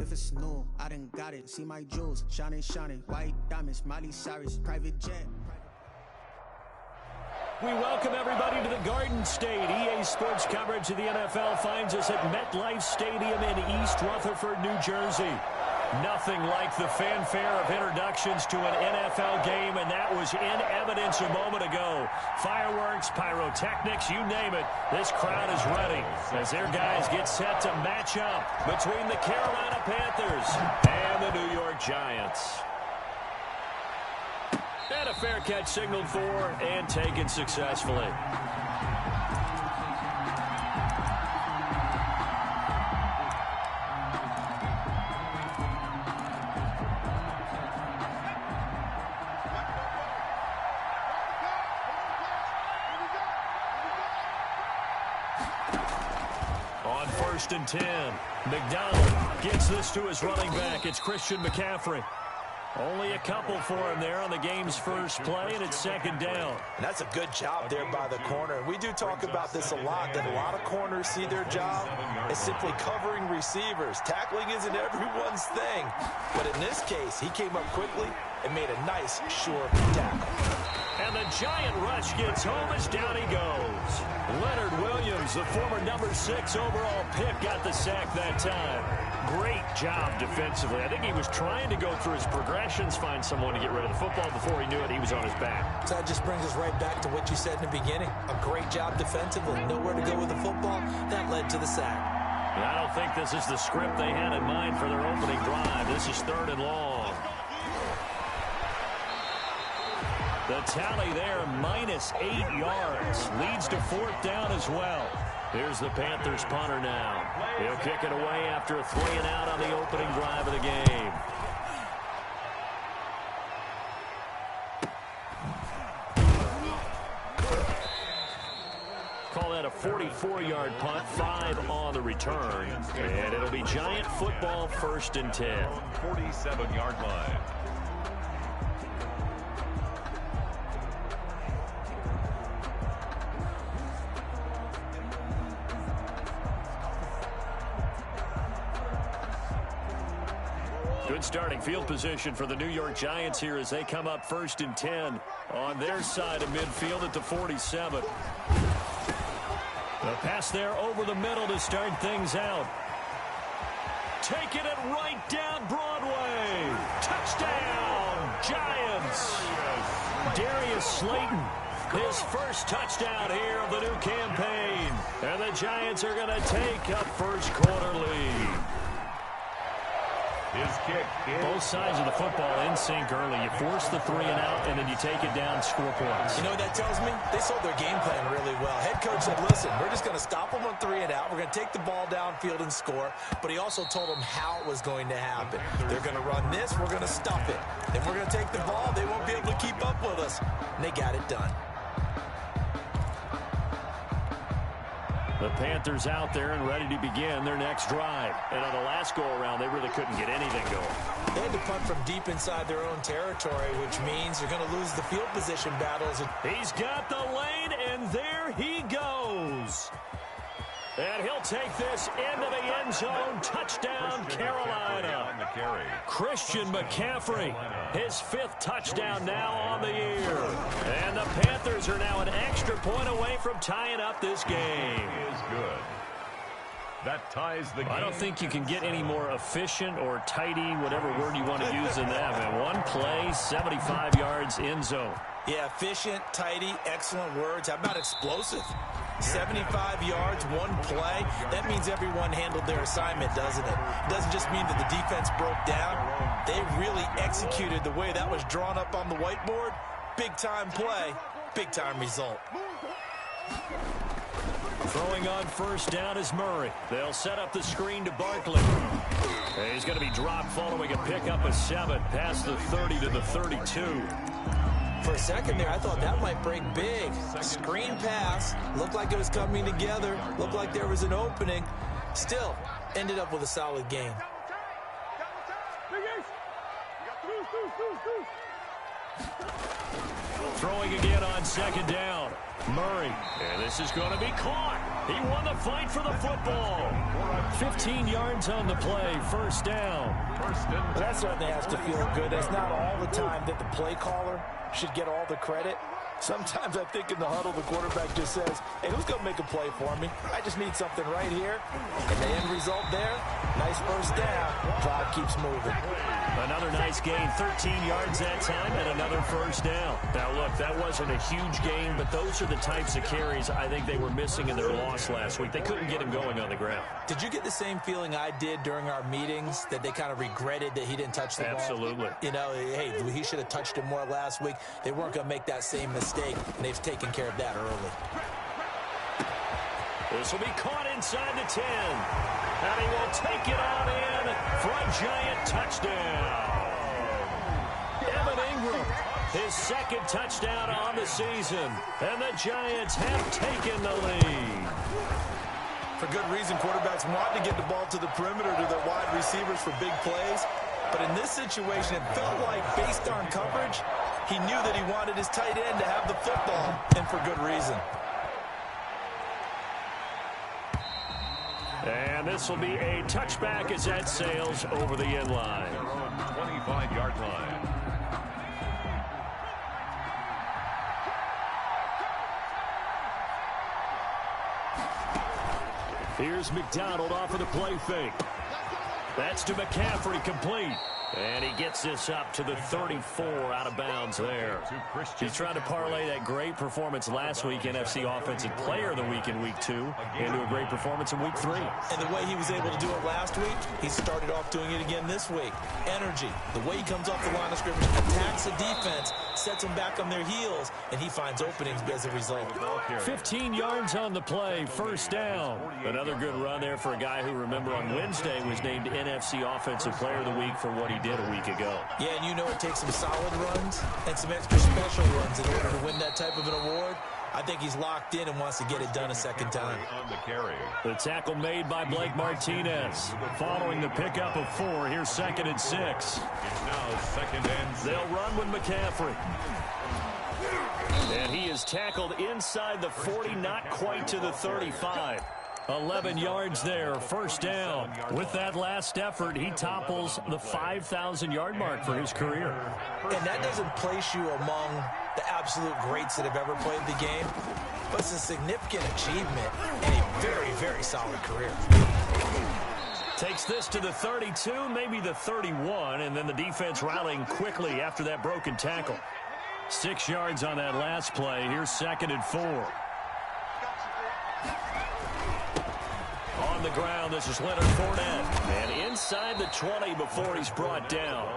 if it's new, I done got it. See my jewels, shining, shining. White diamonds, Miley Cyrus, private jet. We welcome everybody to the Garden State. EA Sports coverage of the NFL finds us at MetLife Stadium in East Rutherford, New Jersey. Nothing like the fanfare of introductions to an NFL game, and that was in evidence a moment ago. Fireworks, pyrotechnics, you name it. This crowd is ready as their guys get set to match up between the Carolina Panthers and the New York Giants. And a fair catch signaled for and taken successfully. On 1st and 10, McDonald gets this to his running back. It's Christian McCaffrey. Only a couple for him there on the game's first play, and it's 2nd down. And that's a good job there by the corner. We do talk about this a lot, that a lot of corners see their job as simply covering receivers. Tackling isn't everyone's thing. But in this case, he came up quickly and made a nice, sure tackle. And the giant rush gets home as down he goes. Leonard Williams, the former number 6 overall pick, got the sack that time. Great job defensively. I think he was trying to go through his progressions, find someone to get rid of the football. Before he knew it, he was on his back. So that just brings us right back to what you said in the beginning. A great job defensively. Nowhere to go with the football. That led to the sack. And I don't think this is the script they had in mind for their opening drive. This is 3rd and long. The tally there, -8 yards. Leads to 4th down as well. Here's the Panthers punter now. He'll kick it away after a 3 and out on the opening drive of the game. Call that a 44-yard punt, 5 on the return. And it'll be Giant football, 1st and 10. 47-yard line. Good starting field position for the New York Giants here as they come up 1st and 10 on their side of midfield at the 47. The pass there over the middle to start things out. Taking it right down Broadway. Touchdown, Giants. Darius Slayton, his first touchdown here of the new campaign. And the Giants are going to take a first quarter lead. His kick is both sides of the football in sync early. You force the 3 and out, and then you take it down, score points. You know what that tells me? They sold their game plan really well. Head coach said, listen, we're just going to stop them on 3 and out. We're going to take the ball downfield and score. But he also told them how it was going to happen. They're going to run this. We're going to stuff it. Then we're going to take the ball. They won't be able to keep up with us. And they got it done. The Panthers out there and ready to begin their next drive. And on the last go-around, they really couldn't get anything going. They had to punt from deep inside their own territory, which means they're going to lose the field position battles. He's got the lane, and there he goes. And he'll take this into the end zone. Touchdown, Carolina. Christian McCaffrey, his 5th touchdown now on the year. And the Panthers are now an extra point away from tying up this game. Is good. That ties the game. I don't think you can get any more efficient or tidy, whatever word you want to use in that. And one play, 75 yards in zone. Yeah, efficient, tidy, excellent words. How about explosive? 75 yards, one play. That means everyone handled their assignment, doesn't it? It doesn't just mean that the defense broke down. They really executed the way that was drawn up on the whiteboard. Big-time play, big-time result. Throwing on 1st down is Murray. They'll set up the screen to Barkley. He's going to be dropped following a pickup of 7 past the 30 to the 32. For a second there, I thought that might break big. Screen pass. Looked like it was coming together. Looked like there was an opening. Still, ended up with a solid game. Throwing again on second down. Murray. And this is going to be caught. He won the fight for the football. 15 yards on the play. First down. That certainly has to feel good. It's not all the time that the play caller should get all the credit. Sometimes I think in the huddle, the quarterback just says, hey, who's going to make a play for me? I just need something right here. And the end result there, nice first down. Drive keeps moving. Another nice gain, 13 yards that time, and another first down. Now, look, that wasn't a huge gain, but those are the types of carries I think they were missing in their loss last week. They couldn't get him going on the ground. Did you get the same feeling I did during our meetings, that they kind of regretted that he didn't touch the ball? Absolutely. You know, hey, he should have touched it more last week. They weren't going to make that same mistake, and they've taken care of that early. This will be caught inside the 10. And he will take it on in for a giant touchdown. Evan Ingram, his second touchdown on the season. And the Giants have taken the lead. For good reason, quarterbacks want to get the ball to the perimeter to their wide receivers for big plays. But in this situation, it felt like, based on coverage, he knew that he wanted his tight end to have the football, and for good reason. And this will be a touchback as that sails over the end line. 25-yard line. Here's McDonald off of the play fake. That's to McCaffrey, complete. And he gets this up to the 34 out of bounds there. He's trying to parlay that great performance last week, NFC Offensive Player of the Week in Week 2, into a great performance in Week 3. And the way he was able to do it last week, he started off doing it again this week. Energy, the way he comes off the line of scrimmage, attacks the defense, sets them back on their heels, and he finds openings as a result. 15 yards on the play, first down. Another good run there for a guy who, remember, on Wednesday was named NFC Offensive Player of the Week for what he did a week ago. Yeah, and you know it takes some solid runs and some extra special runs in order to win that type of an award. I think he's locked in and wants to get it done a second time. The tackle made by Blake Martinez. Following the pickup of 4, here's 2nd and 6. It's now 2nd and 6. They'll run with McCaffrey. And he is tackled inside the 40, not quite to the 35. 11 yards there, first down. With that last effort, he topples the 5,000-yard mark for his career. And that doesn't place you among the absolute greats that have ever played the game, but it's a significant achievement and a very, very solid career. Takes this to the 32, maybe the 31, and then the defense rallying quickly after that broken tackle. 6 yards on that last play. Here's 2nd and 4. On the ground, this is Leonard Fournette. And inside the 20 before he's brought down.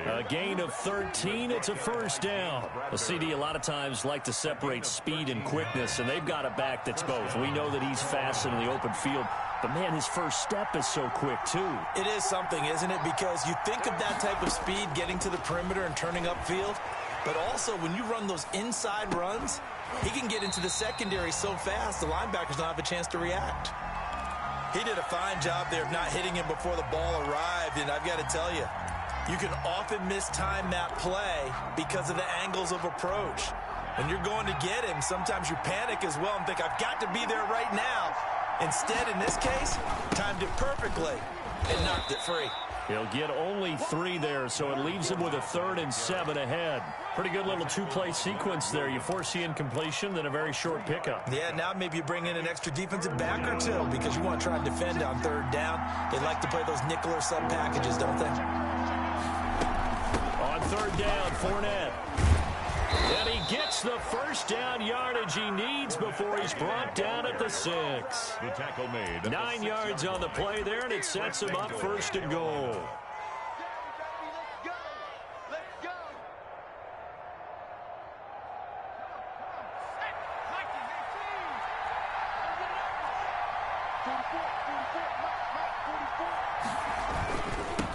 A gain of 13, it's a first down. The CD a lot of times like to separate speed and quickness, and they've got a back that's both. We know that he's fast in the open field, but man, his first step is so quick too. It is something, isn't it? Because you think of that type of speed getting to the perimeter and turning upfield, but also when you run those inside runs, he can get into the secondary so fast the linebackers don't have a chance to react. He did a fine job there of not hitting him before the ball arrived, and I've got to tell you, you can often mistime that play because of the angles of approach. When you're going to get him, sometimes you panic as well and think, I've got to be there right now. Instead, in this case, timed it perfectly and knocked it free. He'll get only 3 there, so it leaves him with a 3rd and 7 ahead. Pretty good little 2-play sequence there. You force the incompletion, then a very short pickup. Yeah, now maybe you bring in an extra defensive back or 2 because you want to try and defend on 3rd down. They like to play those nickel or sub packages, don't they? On 3rd down, Fournette. And he gets the first down yardage he needs before he's brought down at the 6. The tackle made. 9 yards on the play there, and it sets him up 1st and goal.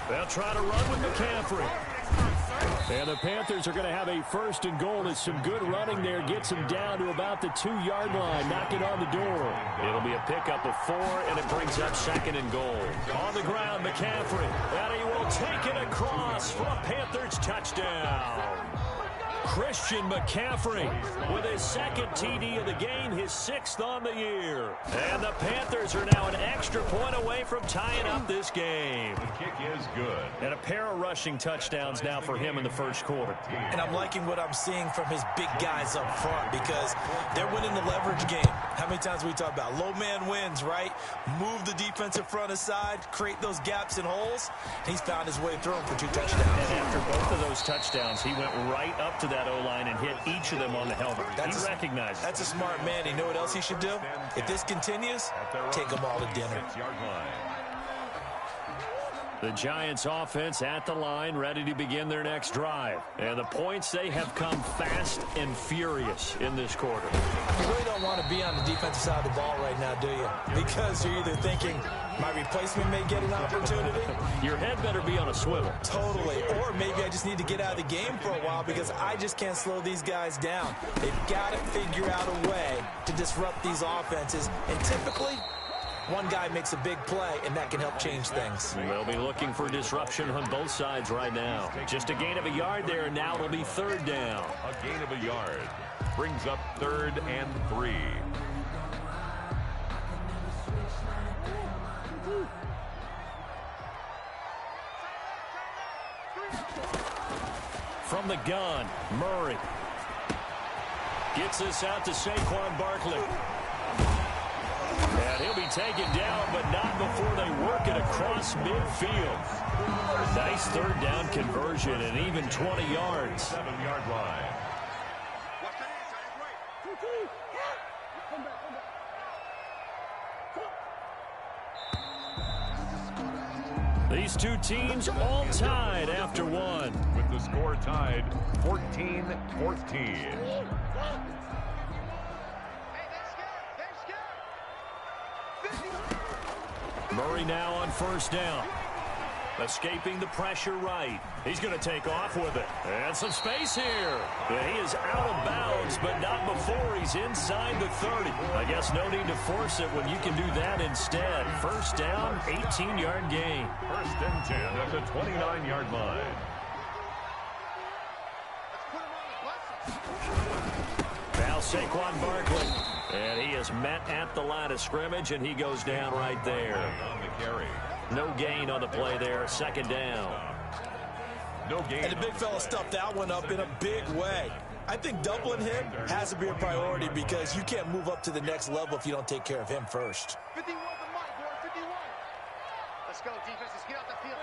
They'll try to run with McCaffrey. And the Panthers are going to have a 1st and goal as some good running there gets him down to about the 2-yard line. Knock it on the door. It'll be a pickup of 4, and it brings up 2nd and goal. On the ground, McCaffrey. And he will take it across for a Panthers touchdown. Christian McCaffrey with his second TD of the game, his 6th on the year. And the Panthers are now an extra point away from tying up this game. The kick is good. And a pair of rushing touchdowns now for him in the first quarter. And I'm liking what I'm seeing from his big guys up front because they're winning the leverage game. How many times we talk about low man wins, right? Move the defensive front aside, create those gaps and holes. He's found his way through them for 2 touchdowns. And after both of those touchdowns, he went right up to that O-line and hit each of them on the helmet. He recognized it. That's a smart man. You know what else he should do? If this continues, take them all to dinner. The Giants offense at the line, ready to begin their next drive. And the points, they have come fast and furious in this quarter. You really don't want to be on the defensive side of the ball right now, do you? Because you're either thinking, my replacement may get an opportunity. Your head better be on a swivel. Totally. Or maybe I just need to get out of the game for a while because I just can't slow these guys down. They've got to figure out a way to disrupt these offenses. And typically, one guy makes a big play, and that can help change things. They'll be looking for disruption on both sides right now. Just a gain of a yard there, and now it'll be 3rd down. A gain of a yard brings up 3rd and 3. From the gun, Murray gets this out to Saquon Barkley. And he'll be taken down, but not before they work it across midfield. Nice 3rd down conversion and even 20 yards. 7-yard line. These two teams all tied after one. With the score tied 14-14. Murray now on 1st down. Escaping the pressure right. He's going to take off with it. And some space here. And he is out of bounds, but not before he's inside the 30. I guess no need to force it when you can do that instead. 1st down, 18-yard gain. 1st and 10 at the 29-yard line. Now Saquon Barkley. And he is met at the line of scrimmage, and he goes down right there. On the carry. No gain on the play there. 2nd down. No gain. And the big fella stuffed that one up in a big way. I think doubling him has to be a priority because you can't move up to the next level if you don't take care of him first. 51 the mic, boy, 51. Let's go, defense. Let's get out the field.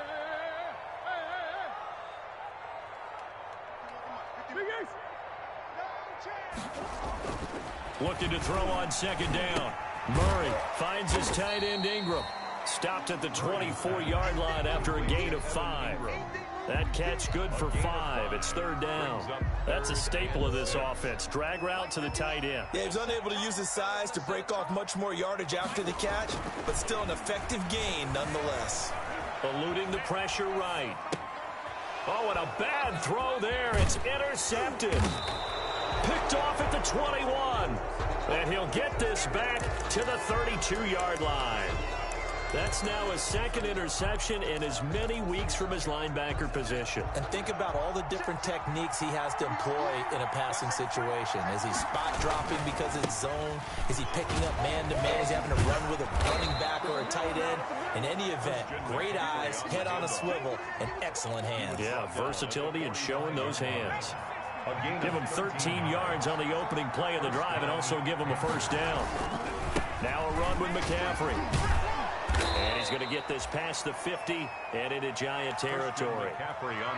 Looking to throw on 2nd down. Murray finds his tight end Ingram. Stopped at the 24-yard line after a gain of 5. That catch good for 5. It's 3rd down. That's a staple of this offense. Drag route to the tight end. Yeah, he's unable to use his size to break off much more yardage after the catch, but still an effective gain nonetheless. Eluding the pressure right. Oh, and a bad throw there. It's intercepted. Picked off at the 21. And he'll get this back to the 32-yard line. That's now his 2nd interception in as many weeks from his linebacker position. And think about all the different techniques he has to employ in a passing situation. Is he spot dropping because it's zone? Is he picking up man-to-man? Is he having to run with a running back or a tight end? In any event, great eyes, head on a swivel, and excellent hands. Yeah, versatility and showing those hands. Give him 13 yards on the opening play of the drive and also give him a 1st down. Now a run with McCaffrey. And he's going to get this past the 50 and into Giant territory.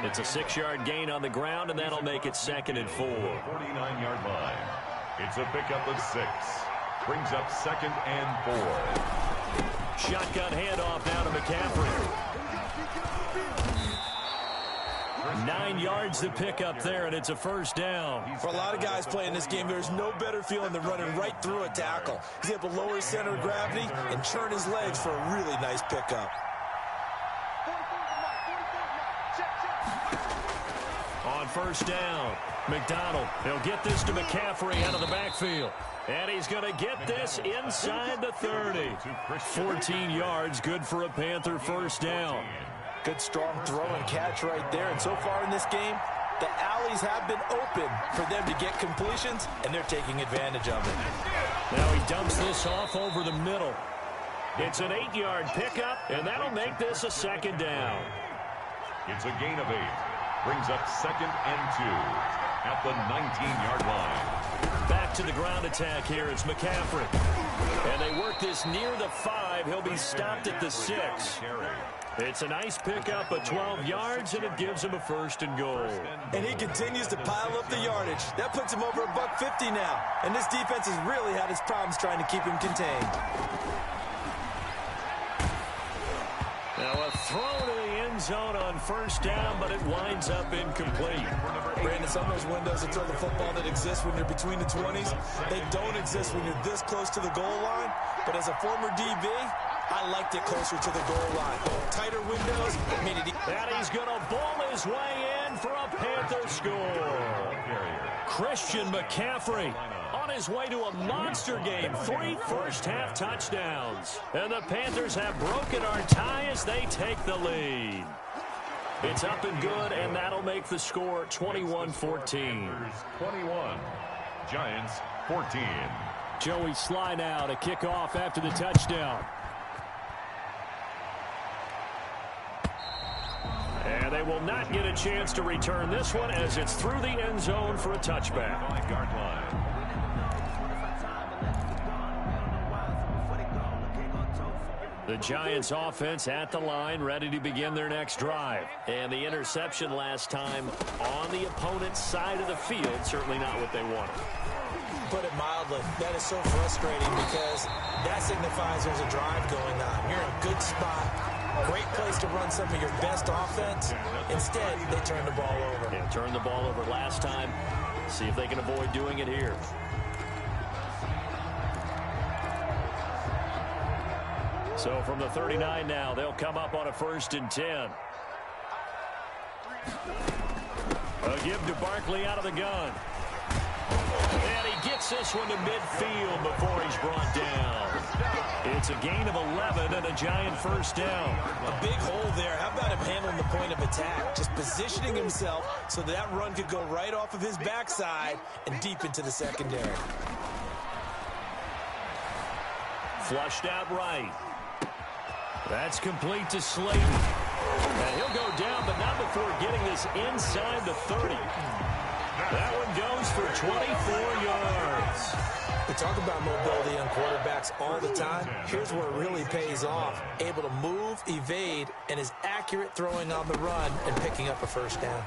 It's a 6-yard gain on the ground, and that'll make it 2nd and 4. 49-yard line. It's a pickup of 6. Brings up 2nd and 4. Shotgun handoff now to McCaffrey. 9 yards to pick up there, and it's a 1st down. For a lot of guys playing this game, there's no better feeling than running right through a tackle. He's able to lower his center of gravity and churn his legs for a really nice pickup. On 1st down, McDonald. He'll get this to McCaffrey out of the backfield. And he's going to get this inside the 30. 14 yards, good for a Panther 1st down. Good strong throw and catch right there. And so far in this game, The alleys have been open for them to get completions, and they're taking advantage of it. Now he dumps this off over the middle. It's an 8-yard pickup, and that'll make this a second down. It's a gain of 8. Brings up 2nd and 2 at the 19-yard line. Back to the ground attack here. It's McCaffrey. And they work this near the 5. He'll be stopped at the 6. It's a nice pickup of 12 yards, and it gives him a 1st and goal. And he continues to pile up the yardage. That puts him over $150 now. And this defense has really had its problems trying to keep him contained. Now a throw to the end zone on 1st down, but it winds up incomplete. Brandon, some of those windows to throw the football that exist when you're between the 20s, they don't exist when you're this close to the goal line. But as a former DB, I liked it closer to the goal line. Tighter windows made it. And he's going to bowl his way in for a Panther score. Christian McCaffrey on his way to a monster game. 3 first-half touchdowns. And the Panthers have broken our tie as they take the lead. It's up and good, and that'll make the score 21-14. 21, Giants 14. Joey Sly now to kick off after the touchdown. And they will not get a chance to return this one as it's through the end zone for a touchback. 5-yard line. The Giants offense at the line, ready to begin their next drive. And the interception last time on the opponent's side of the field, certainly not what they wanted. Put it mildly, that is so frustrating because that signifies there's a drive going on. You're in a good spot, great place to run some of your best offense. Instead, they turn the ball over. Yeah, turned the ball over last time. See if they can avoid doing it here. So from the 39 now, they'll come up on a 1st and 10. A give to Barkley out of the gun. And he gets this one to midfield before he's brought down. It's a gain of 11 and a Giant 1st down. A big hole there. How about him handling the point of attack? Just positioning himself so that run could go right off of his backside and deep into the secondary. Flushed out right. That's complete to Slayton. And he'll go down, but not before getting this inside the 30. That one goes for 24 yards. We talk about mobility on quarterbacks all the time. Here's where it really pays off. Able to move, evade, and is accurate throwing on the run and picking up a 1st down.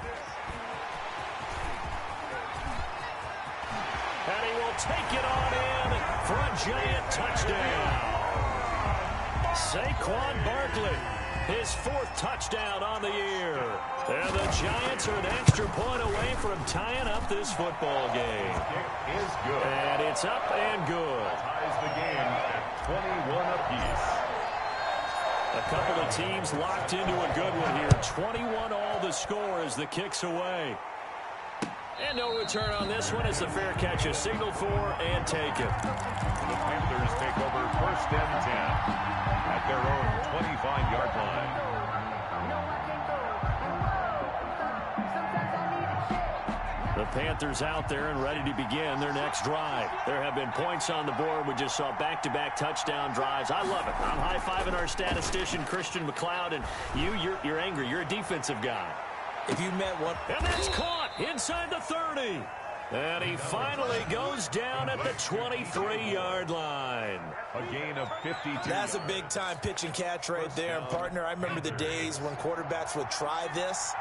And he will take it on in for a Giant touchdown. Saquon Barkley, his 4th touchdown on the year. And the Giants are an extra point away from tying up this football game. Kick is good. And it's up and good. Ties the game at 21 apiece. A couple of teams locked into a good one here. 21 all the score as the kick's away. And no return on this one as the fair catch is signaled for and taken. The Panthers take over 1st and 10 at their own 25-yard line. The Panthers out there and ready to begin their next drive. There have been points on the board. We just saw back-to-back touchdown drives. I love it. I'm high-fiving our statistician, Christian McLeod, and you're angry. You're a defensive guy. If you met one... And that's caught inside the 30. And he finally goes down at the 23-yard line. A gain of 52. That's a big-time pitch and catch right there. And, partner, I remember the days when quarterbacks would try this.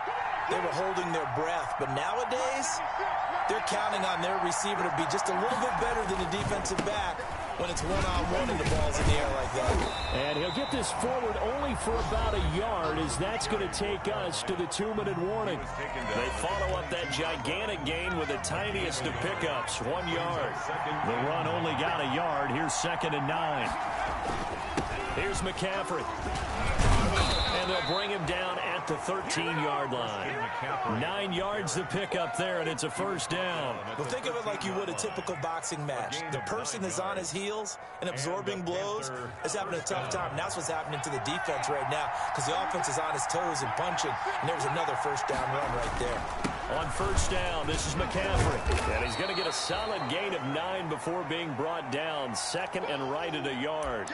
They were holding their breath. But nowadays, they're counting on their receiver to be just a little bit better than the defensive back when it's one-on-one and the ball's in the air like that. And he'll get this forward only for about a yard, as that's going to take us to the 2-minute warning. They follow up that gigantic gain with the tiniest of pickups, 1 yard. The run only got a yard. Here's 2nd and 9. Here's McCaffrey. And they'll bring him down at the 13-yard line. 9 yards to pick up there, and it's a 1st down. Well, think of it like you would a typical boxing match. The person is on his heels and absorbing blows is having a tough time. And that's what's happening to the defense right now because the offense is on his toes and punching, and there's another 1st down run right there. On first down, this is McCaffrey. And he's going to get a solid gain of 9 before being brought down. Second and right at a yard.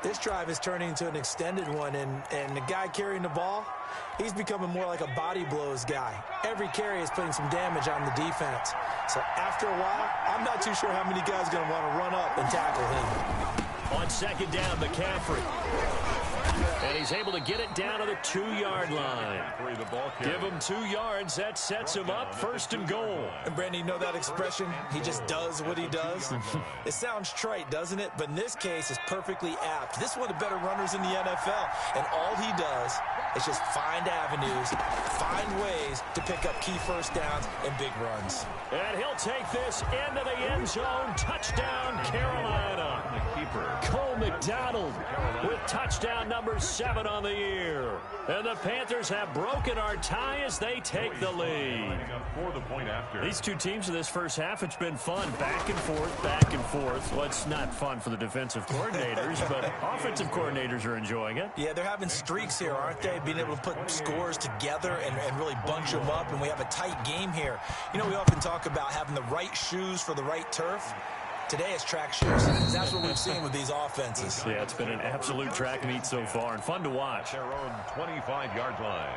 This drive is turning into an extended one, and the guy carrying the ball, he's becoming more like a body blows guy. Every carry is putting some damage on the defense. So after a while, I'm not too sure how many guys are going to want to run up and tackle him. On second down, McCaffrey. And he's able to get it down to the 2-yard line. Give him 2 yards. That sets him up first and goal. And Brandon, you know that expression? He just does what he does. It sounds trite, doesn't it? But in this case, it's perfectly apt. This is one of the better runners in the NFL. And all he does is just find avenues, find ways to pick up key first downs and big runs. And he'll take this into the end zone. Touchdown, Carolina. Cole McDonald with touchdown number 7 on the year. And the Panthers have broken our tie as they take the lead. These two teams in this first half, it's been fun. Back and forth, back and forth. Well, it's not fun for the defensive coordinators, but offensive coordinators are enjoying it. Yeah, they're having streaks here, aren't they? Being able to put scores together and really bunch them up, and we have a tight game here. You know, we often talk about having the right shoes for the right turf. Today it's track shoes. That's what we've seen with these offenses. Yeah, it's been an absolute track meet so far and fun to watch. Their own 25-yard line.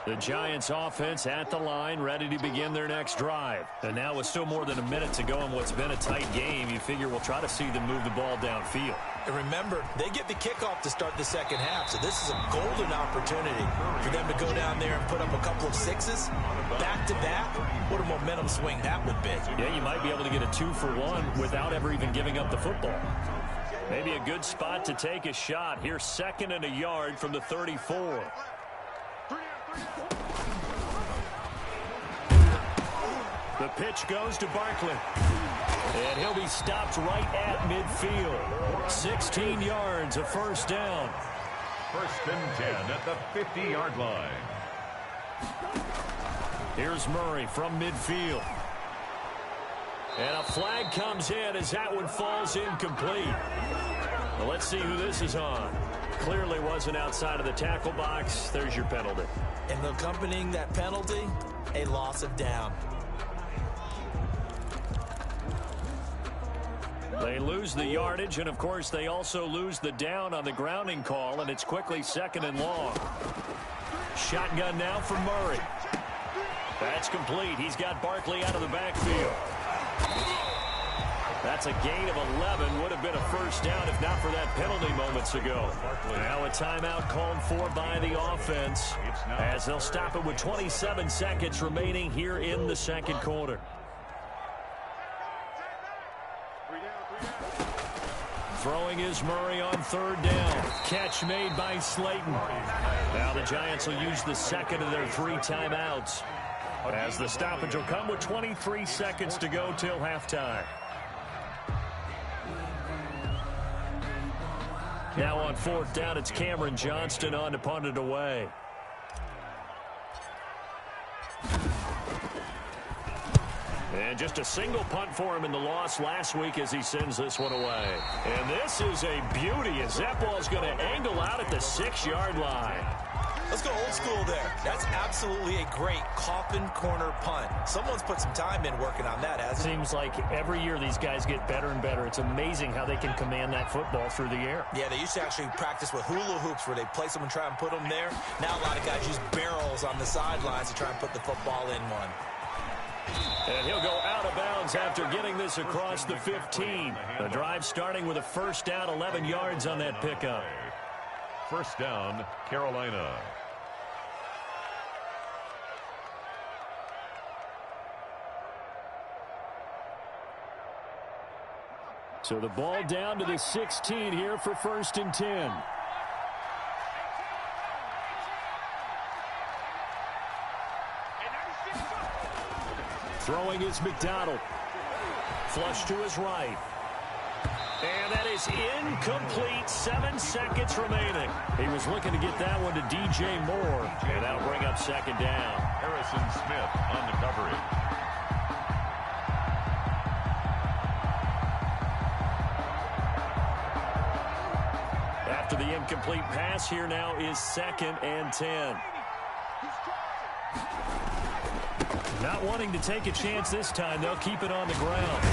The Giants offense at the line, ready to begin their next drive. And now with still more than a minute to go in what's been a tight game, you figure we'll try to see them move the ball downfield. And remember, they get the kickoff to start the second half, so this is a golden opportunity for them to go down there and put up a couple of sixes back-to-back. What a momentum swing that would be. Yeah, you might be able to get a 2-for-1 without ever even giving up the football. Maybe a good spot to take a shot. Here's 2nd and a yard from the 34. The pitch goes to Barkley. And he'll be stopped right at midfield. 16 yards, a first down. 1st and 10 at the 50-yard line. Here's Murray from midfield. And a flag comes in as that one falls incomplete. Well, let's see who this is on. Clearly wasn't outside of the tackle box. There's your penalty. And accompanying that penalty, a loss of down. They lose the yardage, and of course they also lose the down on the grounding call, and it's quickly 2nd and long. Shotgun now for Murray. That's complete. He's got Barkley out of the backfield. That's a gain of 11. Would have been a first down if not for that penalty moments ago. Now a timeout called for by the offense as they'll stop it with 27 seconds remaining here in the second quarter. Throwing is Murray on 3rd down. Catch made by Slayton. Now the Giants will use the 2nd of their 3 timeouts as the stoppage will come with 23 seconds to go till halftime. Now on 4th down, it's Cameron Johnston on to punt it away. And just a single punt for him in the loss last week as he sends this one away. And this is a beauty as that ball's going to angle out at the 6-yard line. Let's go old school there. That's absolutely a great coffin corner punt. Someone's put some time in working on that, hasn't it? Seems like every year these guys get better and better. It's amazing how they can command that football through the air. Yeah, they used to actually practice with hula hoops where they place them and try and put them there. Now a lot of guys use barrels on the sidelines to try and put the football in one. And he'll go out of bounds after getting this across the 15. The drive starting with a first down, 11 yards on that pickup. First down, Carolina. So the ball down to the 16 here for 1st and 10. Throwing is McDonald. Flush to his right. And that is incomplete. 7 seconds remaining. He was looking to get that one to DJ Moore. And that'll bring up 2nd down. Harrison Smith on the coverage. At After the incomplete pass, here now is 2nd and 10. Not wanting to take a chance this time, they'll keep it on the ground.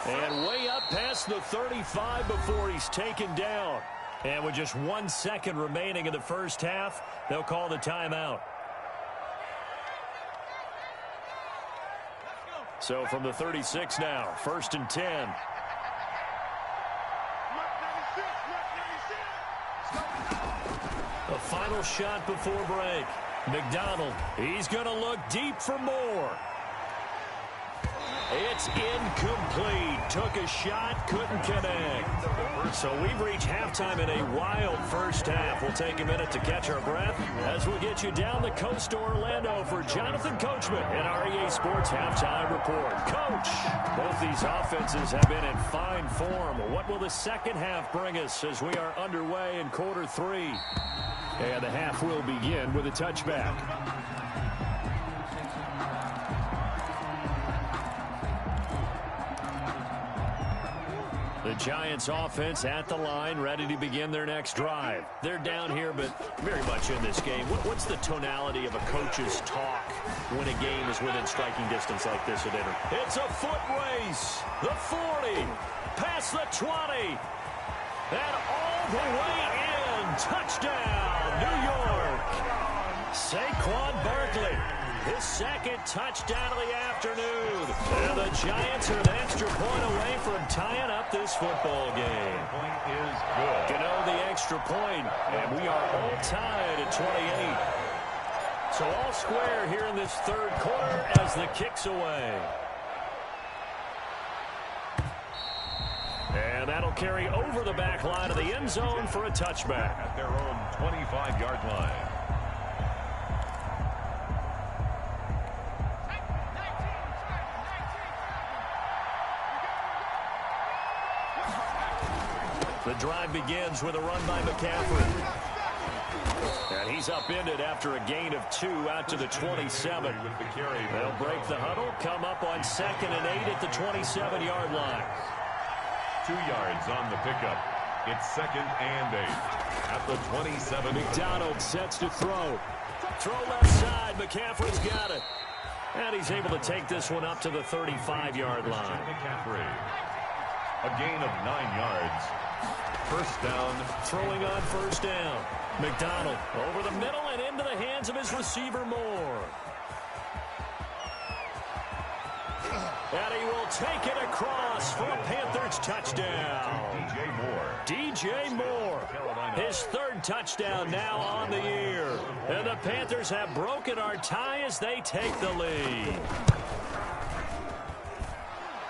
And way up past the 35 before he's taken down. And with just 1 second remaining in the first half, they'll call the timeout. So from the 36 now, 1st and 10. A final shot before break. McDonald, he's going to look deep for more. It's incomplete. Took a shot, couldn't connect. So we've reached halftime in a wild first half. We'll take a minute to catch our breath as we get you down the coast to Orlando for Jonathan Coachman and our EA Sports Halftime Report. Coach, both these offenses have been in fine form. What will the second half bring us as we are underway in quarter 3? And the half will begin with a touchback. The Giants offense at the line, ready to begin their next drive. They're down here, but very much in this game. What's the tonality of a coach's talk when a game is within striking distance like this at Inter? It's a foot race. The 40, past the 20, and all the way in. Touchdown, New York. Saquon Barkley, his 2nd touchdown of the afternoon. And the Giants are an extra point away from tying up this football game. Point is good. You know, the extra point, and we are all tied at 28. So all square here in this 3rd quarter as the kick's away. And that'll carry over the back line of the end zone for a touchback. At their own 25-yard line. The drive begins with a run by McCaffrey. And he's upended after a gain of 2 out to the 27. They'll break the huddle, come up on 2nd and 8 at the 27-yard line. 2 yards on the pickup. It's 2nd and 8 at the 27. McDonald sets to throw. Throw left side. McCaffrey's got it. And he's able to take this one up to the 35-yard line. McCaffrey. A gain of 9 yards. First down. Throwing on first down. McDonald over the middle and into the hands of his receiver Moore. And he will take it across for a Panthers touchdown. DJ Moore. His 3rd touchdown now on the year. And the Panthers have broken our tie as they take the lead.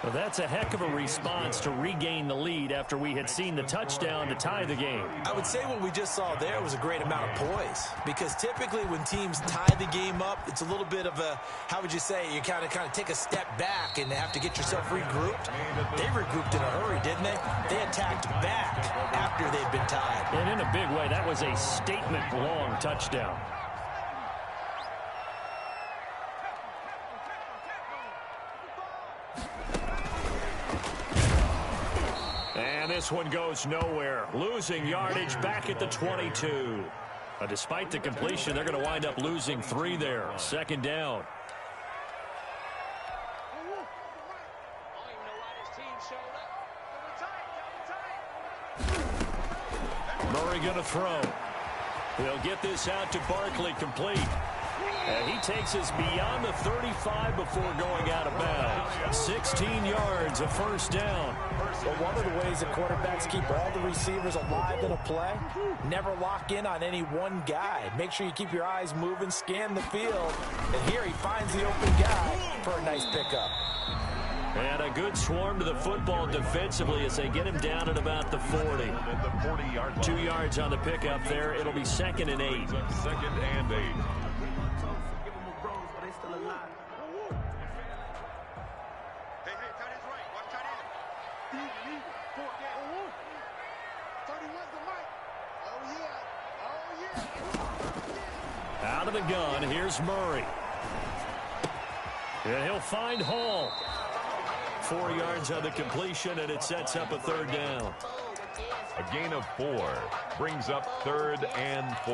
Well, that's a heck of a response to regain the lead after we had seen the touchdown to tie the game. I would say what we just saw there was a great amount of poise, because typically when teams tie the game up, it's a little bit of a, how would you say, you kind of take a step back and have to get yourself regrouped. They regrouped in a hurry, didn't they? They attacked back after they'd been tied. And in a big way, that was a statement-long touchdown. And this one goes nowhere. Losing yardage back at the 22. Despite the completion, they're going to wind up losing 3 there. 2nd down. Murray going to throw. He'll get this out to Barkley, complete. And he takes us beyond the 35 before going out of bounds. 16 yards, a first down. But one of the ways that quarterbacks keep all the receivers alive in a play, never lock in on any one guy. Make sure you keep your eyes moving, scan the field. And here he finds the open guy for a nice pickup. And a good swarm to the football defensively as they get him down at about the 40. 2 yards on the pickup there. It'll be 2nd and 8. 2nd and 8. Out of the gun, here's Murray. And he'll find Hall. 4 yards on the completion, and it sets up a 3rd down. A gain of 4 brings up 3rd and 4.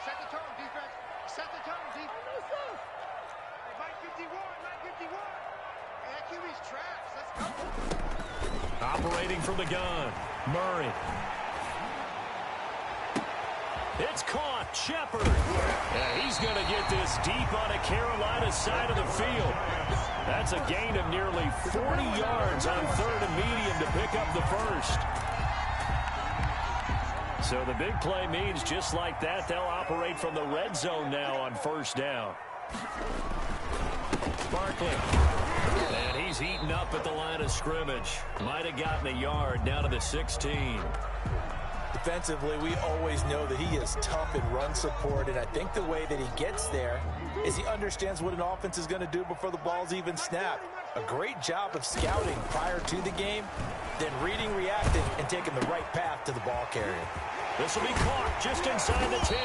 Set the tone, defense. Set the tone, defense. Hey, 951. Hey, that QB's trash. Let's go. Operating from the gun, Murray. It's caught, Shepard. Yeah, he's going to get this deep on a Carolina side of the field. That's a gain of nearly 40 yards on 3rd and medium to pick up the first. So the big play means just like that, they'll operate from the red zone now on 1st down. Barkley. And he's eaten up at the line of scrimmage. Might have gotten a yard down to the 16. Defensively, we always know that he is tough in run support, and I think the way that he gets there is he understands what an offense is going to do before the ball's even snapped. A great job of scouting prior to the game, then reading, reacting, and taking the right path to the ball carrier. This will be caught just inside the 10.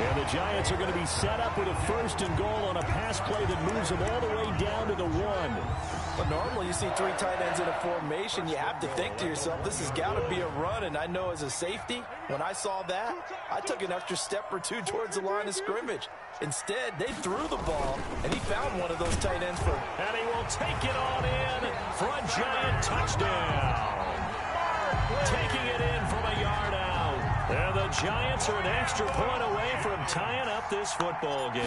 And the Giants are going to be set up with a 1st and goal on a pass play that moves them all the way down to the 1. But normally you see 3 tight ends in a formation, you have to think to yourself, this has got to be a run. And I know as a safety, when I saw that, I took an extra step or 2 towards the line of scrimmage. Instead, they threw the ball, and he found one of those tight ends for... And he will take it on in for a Giant touchdown. Taking it in from a yard out. And the Giants are an extra point away from tying up this football game.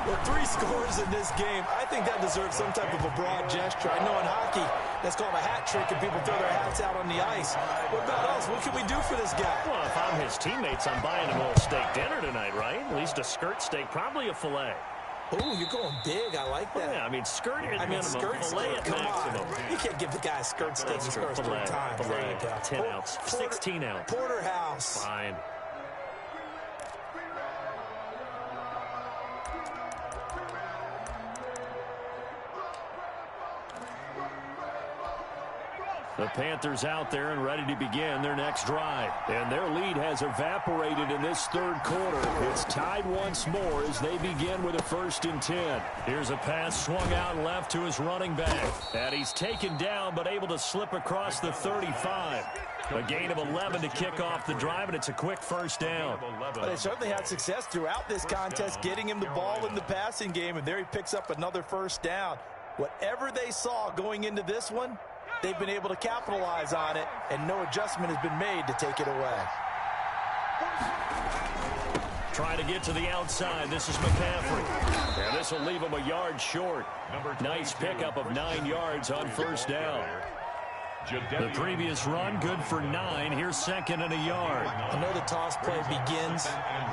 Well, 3 scores in this game. I think that deserves some type of a broad gesture. I know in hockey, that's called a hat trick, and people throw their hats out on the ice. What about us? What can we do for this guy? Well, if I'm his teammates, I'm buying him a little steak dinner tonight, right? At least a skirt steak, probably a filet. Oh, you're going big. I like that. Yeah, I mean, skirt at minimum, skirt filet steak. at Come maximum. on. You can't give the guy a skirt steak his first 3 times. Filet, There you go. 10 ounce, 16 ounce. Porterhouse. Fine. The Panthers out there and ready to begin their next drive. And their lead has evaporated in this 3rd quarter. It's tied once more as they begin with a 1st and 10. Here's a pass swung out left to his running back. And he's taken down but able to slip across the 35. A gain of 11 to kick off the drive, and it's a quick 1st down. But they certainly had success throughout this contest getting him the ball in the passing game, and there he picks up another 1st down. Whatever they saw going into this one, they've been able to capitalize on it, and no adjustment has been made to take it away. Trying to get to the outside. This is McCaffrey. And this will leave him a yard short. Nice pickup of 9 yards on 1st down. The previous run, good for 9. Here's 2nd and a yard. I know the toss play begins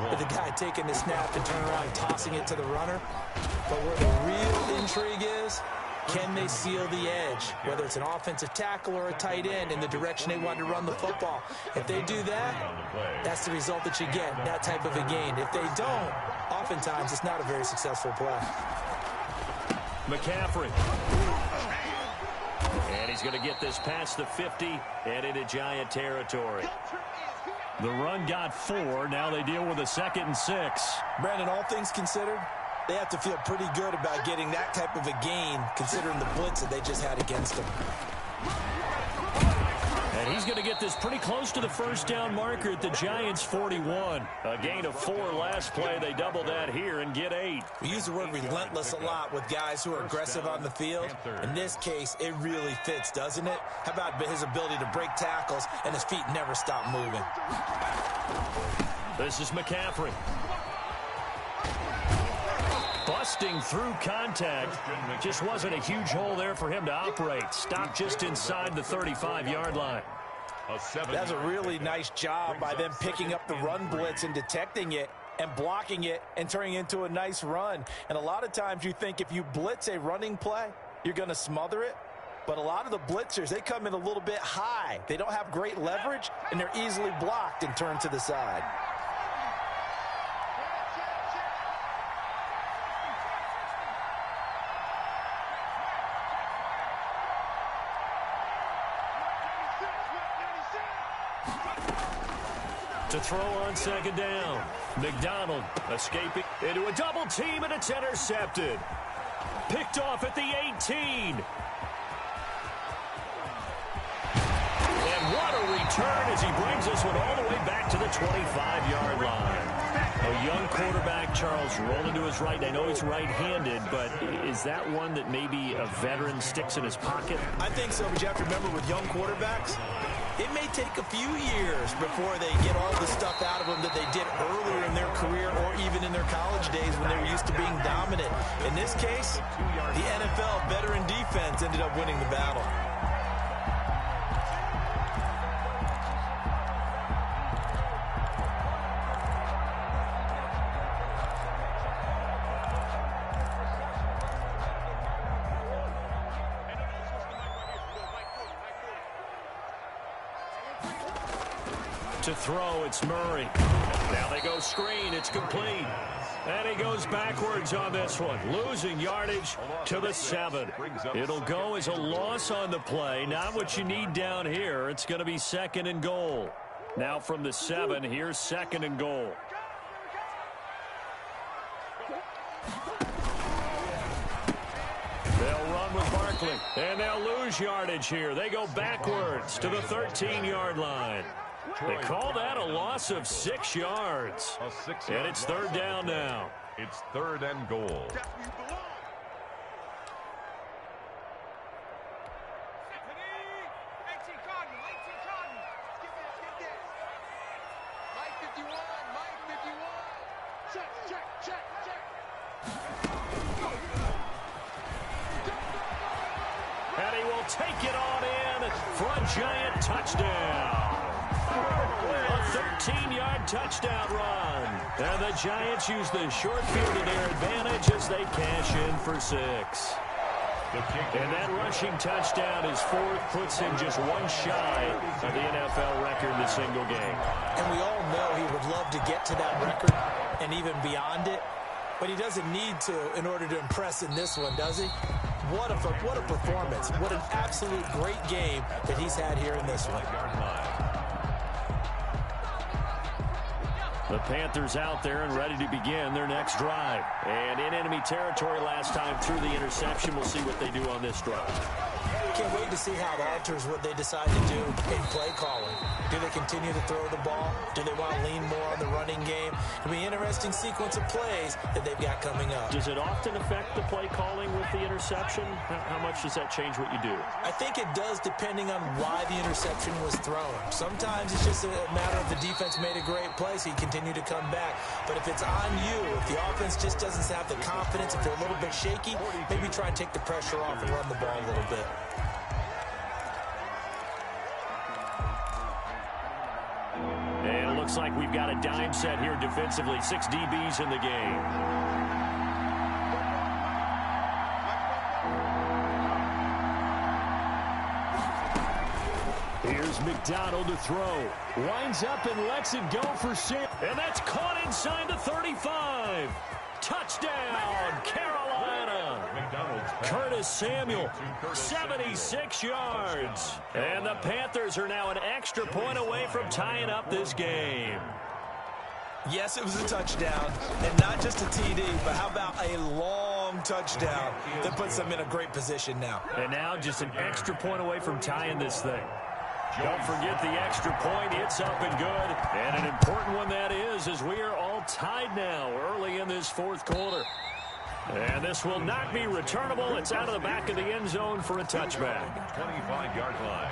with the guy taking the snap and turning around and tossing it to the runner. But where the real intrigue is, can they seal the edge, whether it's an offensive tackle or a tight end, in the direction they want to run the football? If they do that, that's the result that you get, that type of a gain. If they don't, oftentimes it's not a very successful play. McCaffrey. And he's going to get this past the 50 and into Giant territory. The run got 4. Now they deal with a 2nd and 6. Brandon, all things considered, they have to feel pretty good about getting that type of a gain, considering the blitz that they just had against them. And he's going to get this pretty close to the 1st down marker at the Giants' 41. A gain of 4 last play. They double that here and get 8. We use the word relentless a lot with guys who are aggressive on the field. In this case, it really fits, doesn't it? How about his ability to break tackles and his feet never stop moving? This is McCaffrey. Busting through contact. Just wasn't a huge hole there for him to operate. Stopped just inside the 35-yard line. That's a really nice job by them picking up the run blitz and detecting it and blocking it and turning it into a nice run. And a lot of times you think if you blitz a running play, you're going to smother it. But a lot of the blitzers, they come in a little bit high. They don't have great leverage, and they're easily blocked and turned to the side. To throw on 2nd down. McDonald escaping. Into a double team, and it's intercepted. Picked off at the 18. And what a return as he brings this one all the way back to the 25-yard line. A young quarterback, Charles, rolling to his right. I know he's right-handed, but is that one that maybe a veteran sticks in his pocket? I think so, but you have to remember with young quarterbacks, it may take a few years before they get all the stuff out of them that they did earlier in their career or even in their college days when they were used to being dominant. In this case, the NFL veteran defense ended up winning the battle. To throw, it's Murray. Now they go screen, it's complete. And he goes backwards on this one, losing yardage to the 7. It'll go as a loss on the play, not what you need down here. It's going to be 2nd and goal. Now from the 7, here's 2nd and goal. They'll run with Barkley, and they'll lose yardage here. They go backwards to the 13-yard line. They call that a loss of 6 yards. And it's 3rd down now. It's 3rd and goal. And he will take it on in for a giant touchdown. A 13-yard touchdown run. And the Giants use the short field to their advantage as they cash in for 6. And that rushing touchdown is 4th, puts him just one shy of the NFL record in a single game. And we all know he would love to get to that record and even beyond it. But he doesn't need to in order to impress in this one, does he? What a performance. What an absolute great game that he's had here in this one. The Panthers out there and ready to begin their next drive. And in enemy territory last time through the interception. We'll see what they do on this drive. Can't wait to see how it alters what they decide to do in play calling. Do they continue to throw the ball? Do they want to lean more on the running game? It'll be an interesting sequence of plays that they've got coming up. Does it often affect the play calling with the interception? How much does that change what you do? I think it does depending on why the interception was thrown. Sometimes it's just a matter of the defense made a great play, so you continue to come back. But if it's on you, if the offense just doesn't have the confidence, if they're a little bit shaky, maybe try and take the pressure off and run the ball a little bit. And it looks like we've got a dime set here defensively. 6 DBs in the game. Here's McDonald to throw. Winds up and lets it go for 6. And that's caught inside the 35. Touchdown, Carolina. Curtis Samuel, 76 yards. And the Panthers are now an extra point away from tying up this game. Yes, it was a touchdown, and not just a TD, but how about a long touchdown that puts them in a great position now. And now just an extra point away from tying this thing. Don't forget the extra point. It's up and good. And an important one that is, as we are all tied now early in this 4th quarter. And this will not be returnable. It's out of the back of the end zone for a touchback. 25-yard line.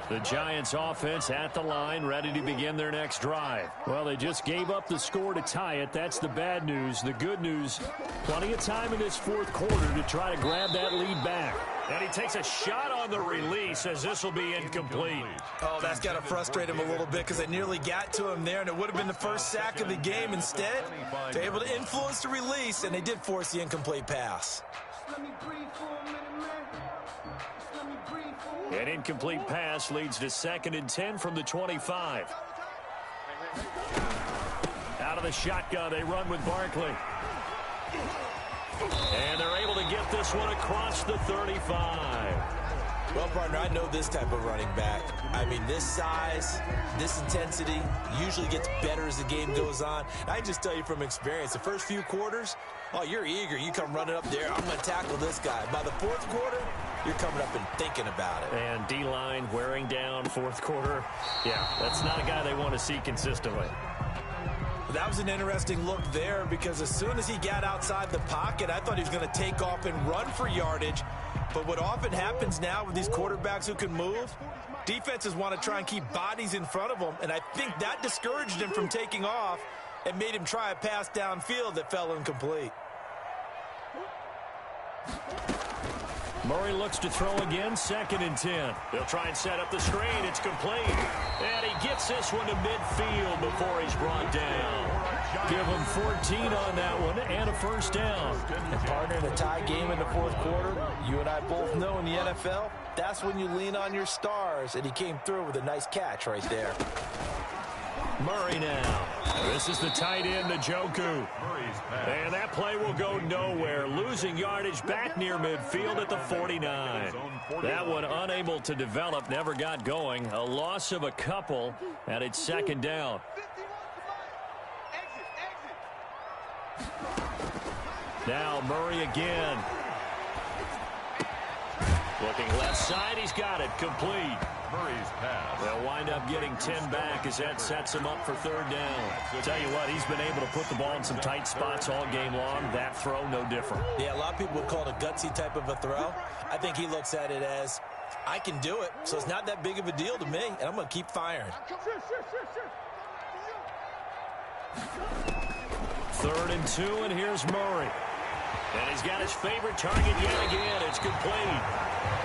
The Giants offense at the line, ready to begin their next drive. Well, they just gave up the score to tie it. That's the bad news. The good news, plenty of time in this 4th quarter to try to grab that lead back. And he takes a shot on the release as this will be incomplete. Oh, that's got to frustrate him a little bit because they nearly got to him there, and it would have been the first sack of the game. Instead, they're able to influence the release, and they did force the incomplete pass. An incomplete pass leads to 2nd and 10 from the 25. Out of the shotgun, they run with Barkley. And they're able to get this one across the 35. Well, partner, I know this type of running back. I mean, this size, this intensity usually gets better as the game goes on. I can just tell you from experience, the first few quarters, oh, you're eager. You come running up there, I'm going to tackle this guy. By the fourth quarter, you're coming up and thinking about it. And D-line wearing down fourth quarter. Yeah, that's not a guy they want to see consistently. That was an interesting look there because as soon as he got outside the pocket, I thought he was going to take off and run for yardage. But what often happens now with these quarterbacks who can move, defenses want to try and keep bodies in front of them, and I think that discouraged him from taking off and made him try a pass downfield that fell incomplete. Murray looks to throw again, 2nd and 10. They'll try and set up the screen. It's complete. And he gets this one to midfield before he's brought down. Give him 14 on that one and a first down. And partner, in a tie game in the fourth quarter, you and I both know in the NFL, that's when you lean on your stars, and he came through with a nice catch right there. Murray now. This is the tight end, Njoku. And that play will go nowhere. Losing yardage back near midfield at the 49. That one unable to develop, never got going. A loss of a couple, and it's 2nd down. Now Murray again. Looking left side, he's got it. Complete. Murray's pass. They'll wind up getting 10 back as that sets him up for 3rd down. Tell you what, he's been able to put the ball in some tight spots all game long. That throw, no different. Yeah, a lot of people would call it a gutsy type of a throw. I think he looks at it as, I can do it, so it's not that big of a deal to me, and I'm going to keep firing. 3rd and 2, and here's Murray. And he's got his favorite target yet again. It's complete.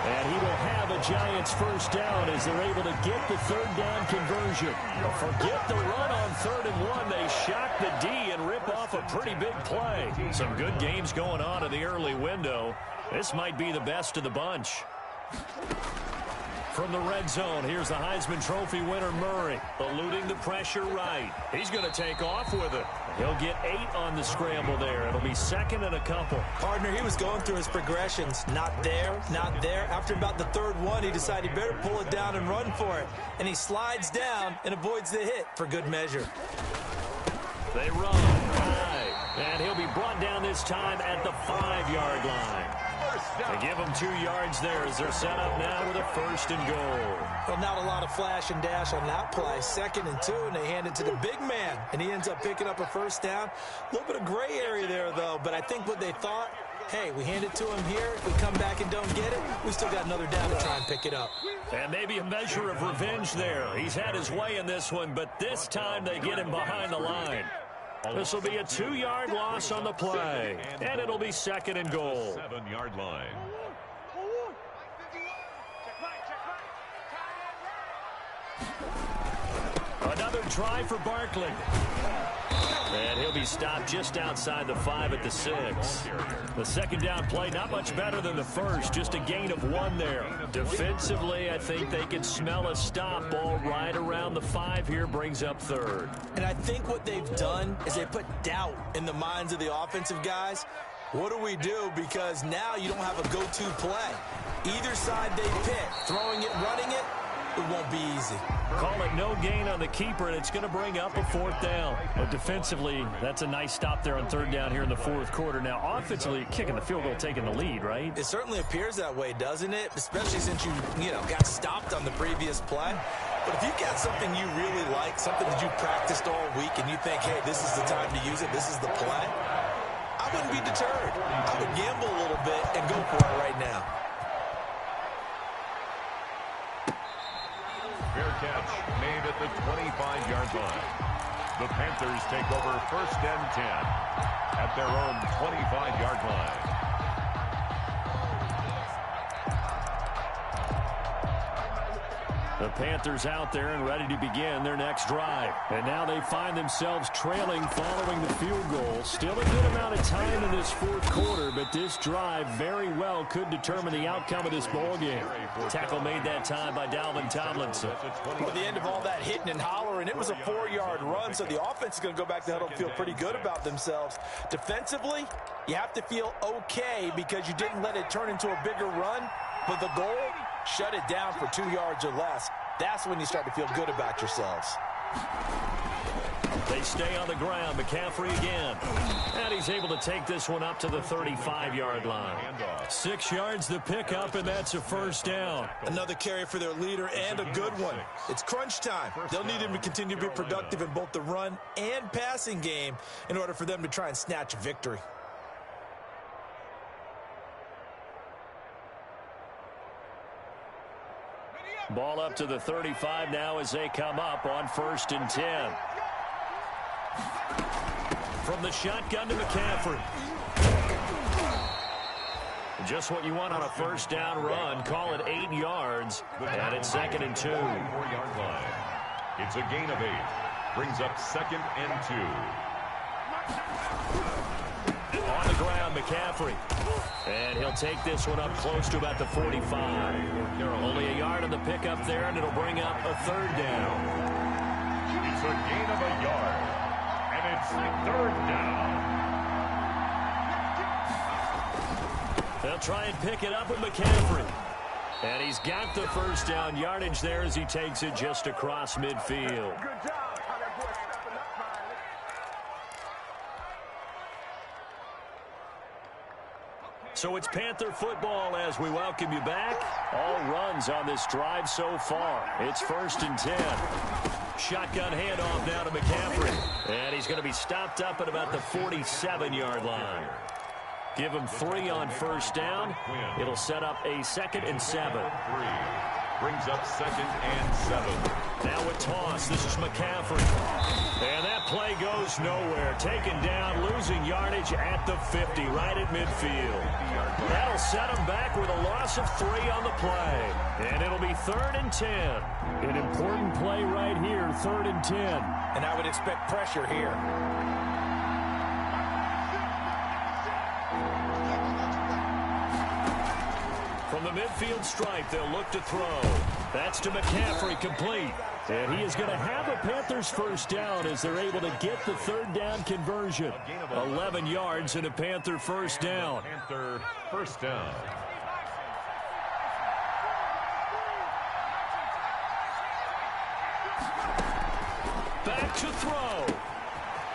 And he will have a Giants first down as they're able to get the 3rd down conversion. Forget the run on 3rd and 1. They shock the D and rip off a pretty big play. Some good games going on in the early window. This might be the best of the bunch. From the red zone, here's the Heisman Trophy winner, Murray, eluding the pressure right. He's going to take off with it. He'll get 8 on the scramble there. It'll be 2nd and a couple. Partner, he was going through his progressions. Not there, not there. After about the 3rd one, he decided he better pull it down and run for it. And he slides down and avoids the hit for good measure. They run high, and he'll be brought down this time at the 5-yard line. They give him 2 yards there as they're set up now with a 1st and goal. Well, not a lot of flash and dash on that play. 2nd and 2, and they hand it to the big man, and he ends up picking up a first down. A little bit of gray area there, though, but I think what they thought, hey, we hand it to him here. If we come back and don't get it, we still got another down to try and pick it up. And maybe a measure of revenge there. He's had his way in this one, but this time they get him behind the line. This will be a 2-yard loss on the play, and it'll be 2nd and goal. 7-yard line. Another try for Barkley. And he'll be stopped just outside the 5 at the 6. The 2nd down play, not much better than the first, just a gain of 1 there. Defensively, I think they can smell a stop. Ball right around the 5 here, brings up 3rd. And I think what they've done is they put doubt in the minds of the offensive guys. What do we do? Because now you don't have a go-to play. Either side they pick, throwing it, running it, it won't be easy. Call it no gain on the keeper, and it's going to bring up a 4th down. But defensively, that's a nice stop there on 3rd down here in the 4th quarter. Now, offensively, kicking the field goal, taking the lead, right? It certainly appears that way, doesn't it? Especially since you got stopped on the previous play. But if you've got something you really like, something that you practiced all week, and you think, hey, this is the time to use it, this is the play, I wouldn't be deterred. I would gamble a little bit and go for it right now. Fair catch made at the 25-yard line. The Panthers take over 1st and 10 at their own 25-yard line. The Panthers out there and ready to begin their next drive. And now they find themselves trailing following the field goal. Still a good amount of time in this 4th quarter, but this drive very well could determine the outcome of this ball game. Tackle made that time by Dalvin Tomlinson. Well, at the end of all that hitting and hollering, it was a 4-yard run, so the offense is going to go back to the huddle and feel pretty good about themselves. Defensively, you have to feel okay because you didn't let it turn into a bigger run, but the goal Shut it down for 2 yards or less. That's when you start to feel good about yourselves. They stay on the ground. McCaffrey again. And he's able to take this one up to the 35-yard line. 6 yards the pickup, and that's a first down. Another carry for their leader, and a good one. It's crunch time. They'll need him to continue to be productive in both the run and passing game in order for them to try and snatch a victory. Ball up to the 35 now as they come up on 1st and 10. From the shotgun to McCaffrey. Just what you want on a first down run. Call it 8 yards. And it's 2nd and 2. 4-yard line. It's a gain of 8. Brings up 2nd and 2. On the ground, McCaffrey. And he'll take this one up close to about the 45. Only a yard on the pickup there, and it'll bring up a 3rd down. It's a gain of a yard. And it's 3rd down. They'll try and pick it up with McCaffrey. And he's got the first down yardage there as he takes it just across midfield. Good job. So it's Panther football as we welcome you back. All runs on this drive so far. It's 1st and 10. Shotgun handoff now to McCaffrey. And he's going to be stopped up at about the 47-yard line. Give him 3 on first down. It'll set up a 2nd and 7. 3. Brings up 2nd and 7. Now a toss. This is McCaffrey. And that play goes nowhere. Taken down, losing yardage at the 50, right at midfield. That'll set him back with a loss of 3 on the play. And it'll be 3rd and 10. An important play right here, 3rd and 10. And I would expect pressure here. From the midfield stripe, they'll look to throw. That's to McCaffrey, complete. And he is going to have a Panthers first down as they're able to get the 3rd down conversion. 11 yards and a Panther first down. Panther first down. Back to throw.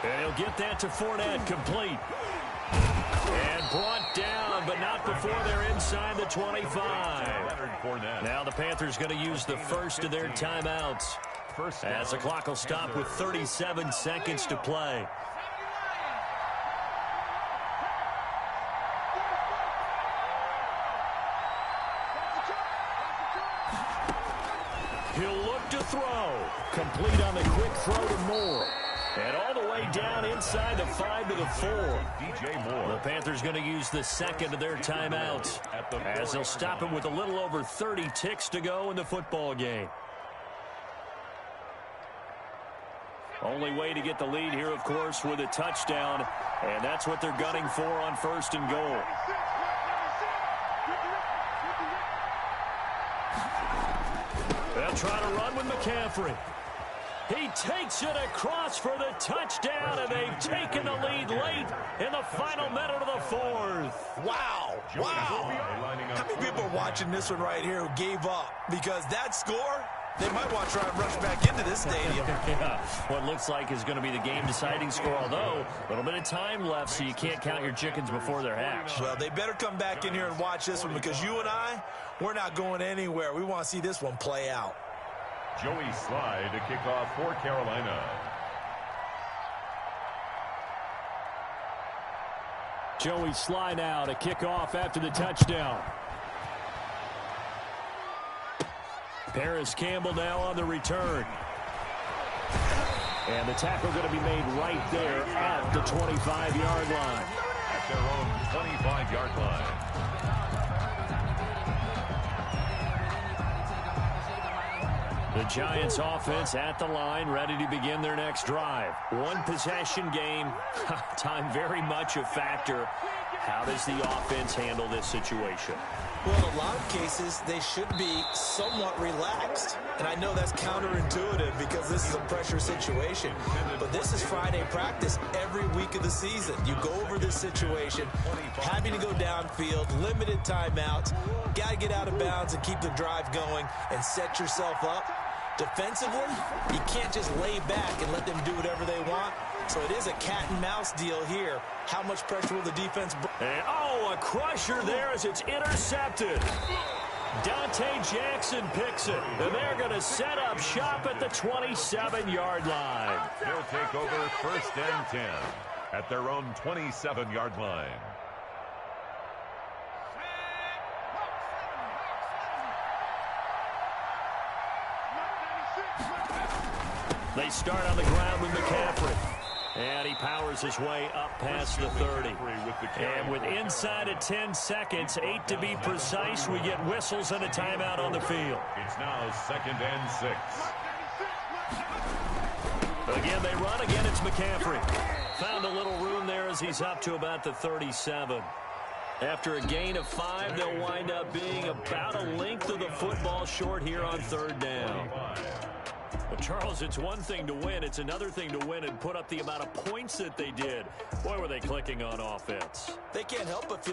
And he'll get that to Fournette, complete. And brought down, but not before they're inside the 25. Now the Panthers going to use the first of their timeouts. As the clock will stop with 37 seconds to play. He'll look to throw. Complete on the quick throw to Moore. And all the way down inside the 5 to the 4. DJ Moore. The Panthers going to use the second of their timeouts as they'll stop him with a little over 30 ticks to go in the football game. Only way to get the lead here, of course, with a touchdown. And that's what they're gunning for on 1st and goal. They'll try to run with McCaffrey. He takes it across for the touchdown, and they've taken the lead late in the final minute of the 4th. Wow. Wow. How many people are watching this one right here who gave up? Because that score, they might want to try and rush back into this stadium. Yeah, what looks like is going to be the game-deciding score, although a little bit of time left, so you can't count your chickens before they're hatched. Well, they better come back in here and watch this one, because you and I, we're not going anywhere. We want to see this one play out. Joey Slye to kick off for Carolina. Joey Slye now to kick off after the touchdown. Paris Campbell now on the return. And the tackle going to be made right there at the 25-yard line. At their own 25-yard line. The Giants offense at the line, ready to begin their next drive. One possession game, time very much a factor. How does the offense handle this situation? Well, in a lot of cases, they should be somewhat relaxed. And I know that's counterintuitive because this is a pressure situation. But this is Friday practice every week of the season. You go over this situation, having to go downfield, limited timeouts, got to get out of bounds and keep the drive going and set yourself up. Defensively, you can't just lay back and let them do whatever they want. So it is a cat-and-mouse deal here. How much pressure will the defense bring? And, a crusher there as it's intercepted. Dante Jackson picks it, and they're going to set up shop at the 27-yard line. They'll take over 1st and 10 at their own 27-yard line. They start on the ground with McCaffrey. And he powers his way up past the 30. And with inside of 10 seconds, 8 to be precise, we get whistles and a timeout on the field. It's now 2nd and 6. Again, they run. Again, it's McCaffrey. Found a little room there as he's up to about the 37. After a gain of 5, they'll wind up being about a length of the football short here on 3rd down. Well, Charles, it's one thing to win. It's another thing to win and put up the amount of points that they did. Boy, were they clicking on offense. They can't help but feel